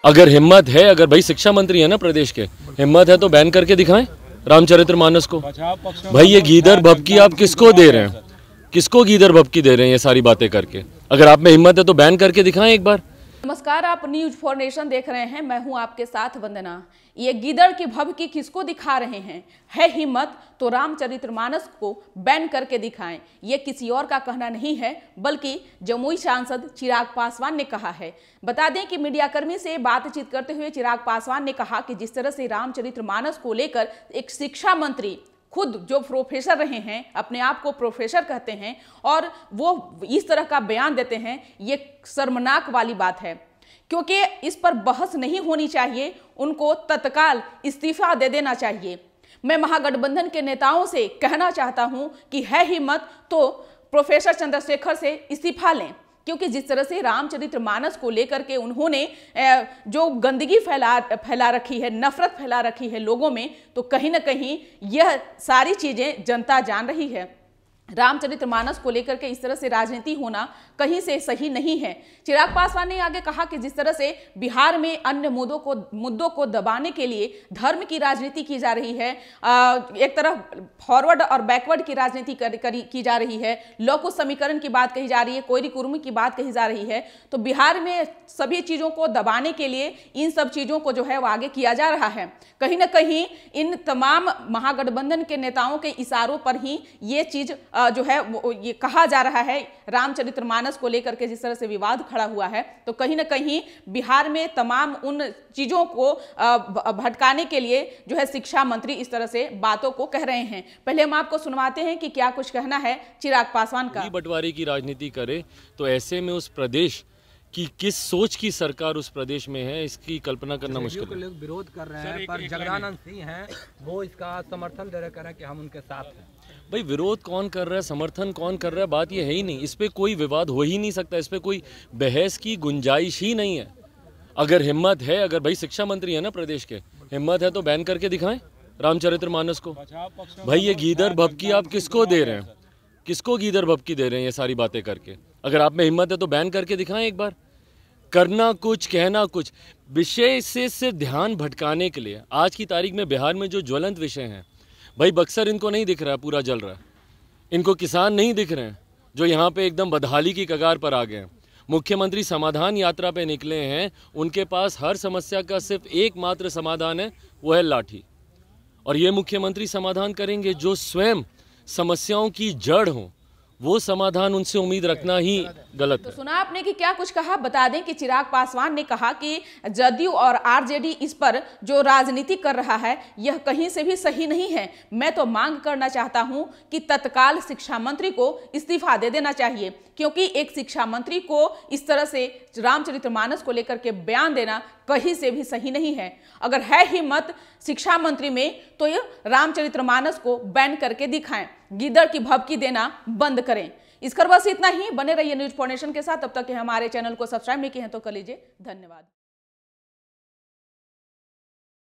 अगर हिम्मत है, अगर भाई शिक्षा मंत्री है ना प्रदेश के, हिम्मत है तो बैन करके दिखाएं रामचरितमानस को। भाई ये गीदड़ भभकी आप किसको दे रहे हैं? किसको गीदड़ भभकी दे रहे हैं ये सारी बातें करके? अगर आप में हिम्मत है तो बैन करके दिखाएं एक बार। नमस्कार, आप न्यूज फॉर नेशन देख रहे हैं। मैं हूं आपके साथ वंदना। ये गीदड़ की भभकी किसको दिखा रहे हैं? है हिम्मत तो रामचरितमानस को बैन करके दिखाएं। ये किसी और का कहना नहीं है, बल्कि जमुई सांसद चिराग पासवान ने कहा है। बता दें कि मीडियाकर्मी से बातचीत करते हुए चिराग पासवान ने कहा कि जिस तरह से रामचरितमानस को लेकर एक शिक्षा मंत्री खुद जो प्रोफेसर रहे हैं, अपने आप को प्रोफेसर कहते हैं और वो इस तरह का बयान देते हैं, ये शर्मनाक वाली बात है। क्योंकि इस पर बहस नहीं होनी चाहिए, उनको तत्काल इस्तीफा दे देना चाहिए। मैं महागठबंधन के नेताओं से कहना चाहता हूं कि है हिम्मत तो प्रोफेसर चंद्रशेखर से इस्तीफा लें, क्योंकि जिस तरह से रामचरितमानस को लेकर के उन्होंने जो गंदगी फैला रखी है, नफरत फैला रखी है लोगों में, तो कहीं ना कहीं यह सारी चीजें जनता जान रही है। रामचरितमानस को लेकर के इस तरह से राजनीति होना कहीं से सही नहीं है। चिराग पासवान ने आगे कहा कि जिस तरह से बिहार में अन्य मुद्दों को दबाने के लिए धर्म की राजनीति की जा रही है, एक तरफ फॉरवर्ड और बैकवर्ड की राजनीति की जा रही है, लौकुश समीकरण की बात कही जा रही है, कोयरी कुर्मी की बात कही जा रही है, तो बिहार में सभी चीजों को दबाने के लिए इन सब चीजों को जो है वो आगे किया जा रहा है। कहीं ना कहीं इन तमाम महागठबंधन के नेताओं के इशारों पर ही ये चीज जो है वो ये कहा जा रहा है। रामचरितमानस को लेकर के जिस तरह से विवाद खड़ा हुआ है, तो कहीं ना कहीं बिहार में तमाम उन चीजों को भटकाने के लिए जो है शिक्षा मंत्री इस तरह से बातों को कह रहे हैं। पहले हम आपको सुनवाते हैं कि क्या कुछ कहना है चिराग पासवान का। बंटवारे की राजनीति करे तो ऐसे में उस प्रदेश कि किस सोच की सरकार उस प्रदेश में है, इसकी कल्पना करना मुश्किल है। लोग विरोध कर रहे हैं, पर जगदानंद सिंह हैं, वो इसका समर्थन दे रहे हैं कि हम उनके साथ हैं। भाई विरोध कौन कर रहा है, समर्थन कौन कर रहा है, बात ये है ही नहीं। इस पे कोई विवाद हो ही नहीं सकता, इस पे कोई बहस की गुंजाइश ही नहीं है। अगर हिम्मत है, अगर भाई शिक्षा मंत्री है ना प्रदेश के, हिम्मत है तो बैन करके दिखाएं रामचरितमानस को। भाई ये गीदड़ भभकी आप किसको दे रहे हैं? किसको गीदड़ भभकी दे रहे हैं ये सारी बातें करके? अगर आप में हिम्मत है तो बैन करके दिखाएं एक बार। करना कुछ, कहना कुछ, विषय से ध्यान भटकाने के लिए। आज की तारीख में बिहार में जो ज्वलंत विषय हैं, भाई बक्सर इनको नहीं दिख रहा है, पूरा जल रहा है। इनको किसान नहीं दिख रहे हैं जो यहाँ पे एकदम बदहाली की कगार पर आ गए हैं। मुख्यमंत्री समाधान यात्रा पे निकले हैं, उनके पास हर समस्या का सिर्फ एकमात्र समाधान है, वो है लाठी। और ये मुख्यमंत्री समाधान करेंगे जो स्वयं समस्याओं की जड़ हो, वो समाधान उनसे उम्मीद रखना ही गलत है। तो सुना आपने कि क्या कुछ कहा। बता दें कि चिराग पासवान ने कहा कि जदयू और आरजेडी इस पर जो राजनीति कर रहा है, यह कहीं से भी सही नहीं है। मैं तो मांग करना चाहता हूं कि तत्काल शिक्षा मंत्री को इस्तीफा दे देना चाहिए, क्योंकि एक शिक्षा मंत्री को इस तरह से रामचरितमानस को लेकर के बयान देना कहीं से भी सही नहीं है। अगर है हिम्मत शिक्षा मंत्री में, तो ये रामचरितमानस को बैन करके दिखाएं, गीदड़ की भभकी देना बंद करें। इस पर बस इतना ही। बने रहिए न्यूज फॉर नेशन के साथ। तब तक हमारे चैनल को सब्सक्राइब नहीं किए हैं तो कर लीजिए। धन्यवाद।